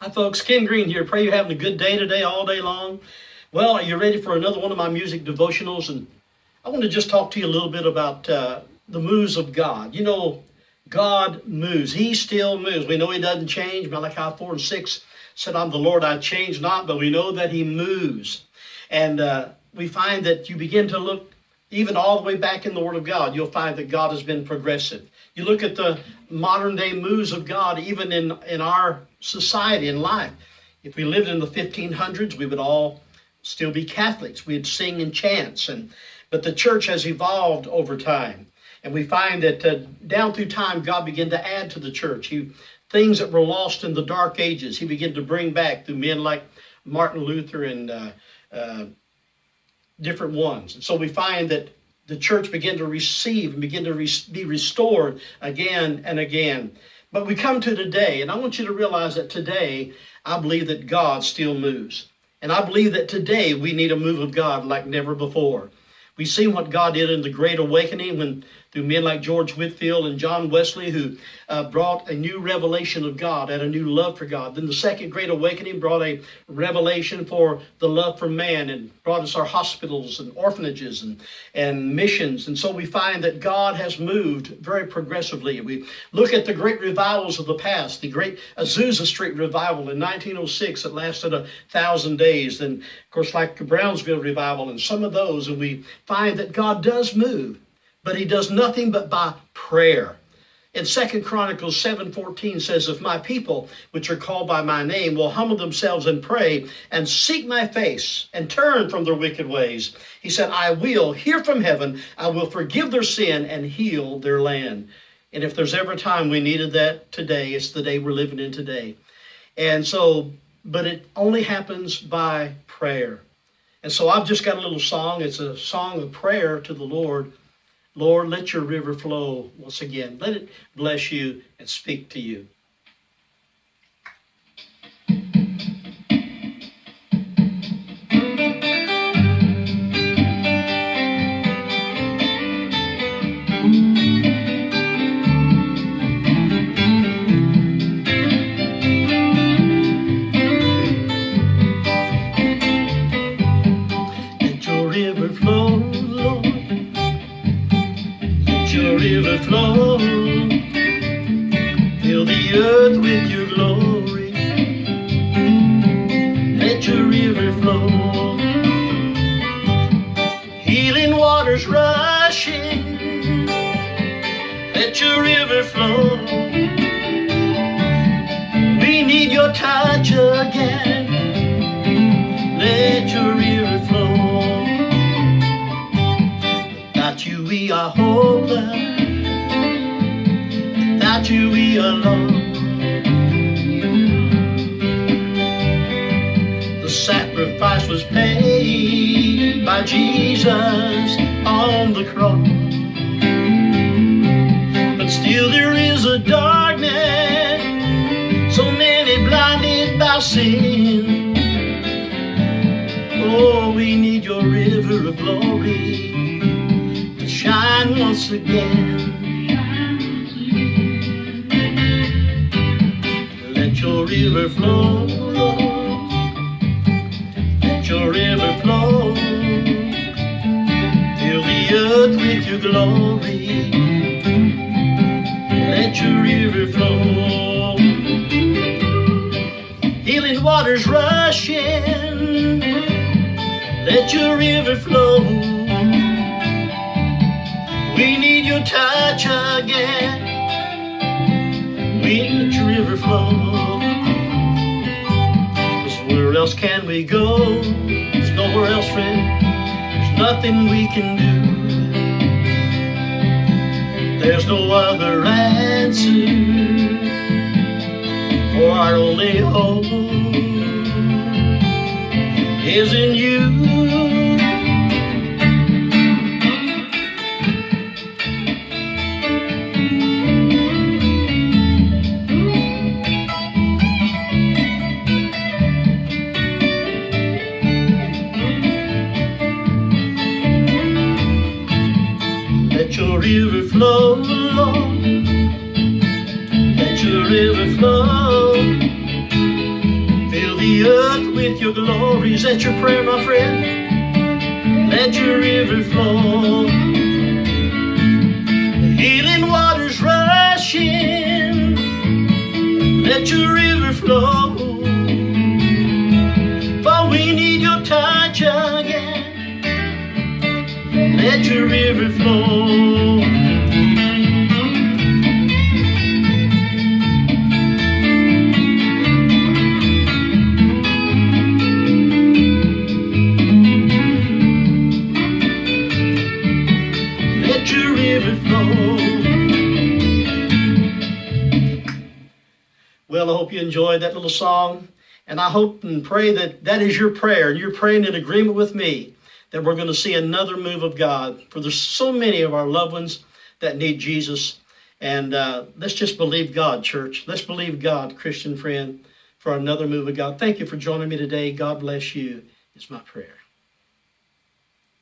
Hi folks, Ken Greene here. Pray you're having a good day today, all day long. Well, are you ready for another one of my music devotionals? And I want to just talk to you a little bit about the moves of God. You know, God moves. He still moves. We know He doesn't change. Malachi 4:6 said, I'm the Lord, I change not, but we know that He moves. And we find that you begin to look even all the way back in the Word of God, you'll find that God has been progressive. You look at the modern day moves of God, even in our society and life. If we lived in the 1500s, we would all still be Catholics. We'd sing in chants, but the church has evolved over time. And we find that down through time, God began to add to the church. Things that were lost in the dark ages, He began to bring back through men like Martin Luther and different ones. And so we find that the church began to receive and begin to be restored again and again. But we come to today, and I want you to realize that today, I believe that God still moves. And I believe that today we need a move of God like never before. We've seen what God did in the Great Awakening when through men like George Whitefield and John Wesley, who brought a new revelation of God and a new love for God. Then the Second Great Awakening brought a revelation for the love for man and brought us our hospitals and orphanages and missions. And so we find that God has moved very progressively. We look at the great revivals of the past, the great Azusa Street revival in 1906 that lasted 1,000 days. Then, of course, like the Brownsville revival and some of those, and we find that God does move. But He does nothing but by prayer. In 2 Chronicles 7:14 says, if my people, which are called by my name, will humble themselves and pray and seek my face and turn from their wicked ways, He said, I will hear from heaven, I will forgive their sin and heal their land. And if there's ever a time we needed that today, it's the day we're living in today. And so, but it only happens by prayer. And so I've just got a little song. It's a song of prayer to the Lord. Lord, let your river flow once again. Let it bless you and speak to you. Let your river flow, Lord. Your river flow, fill the earth with your glory. Let your river flow, healing waters rushing. Let your river flow, we need your touch again. Let your river flow. Without you we are hopeless, without you we are lost. The sacrifice was paid by Jesus on the cross. But still there is a darkness, so many blinded by sin. Oh, we need your river of glory shine once again. Let your river flow, Lord. Let your river flow, fill the earth with your glory. Let your river flow, healing waters rushing. Let your river flow, we need your touch again. We need your river flow. 'Cause where else can we go? There's nowhere else, friend. There's nothing we can do. There's no other answer, for our only hope is in you. Let your river flow, Lord. Let your river flow, flood with your glory. Is that your prayer, my friend? Let your river flow. Healing waters rush in. Let your river flow. For we need your touch again. Let your river flow. Let your river flow. Well, I hope you enjoyed that little song. And I hope and pray that that is your prayer. And you're praying in agreement with me that we're going to see another move of God. For there's so many of our loved ones that need Jesus. And let's just believe God, church. Let's believe God, Christian friend, for another move of God. Thank you for joining me today. God bless you. It's my prayer.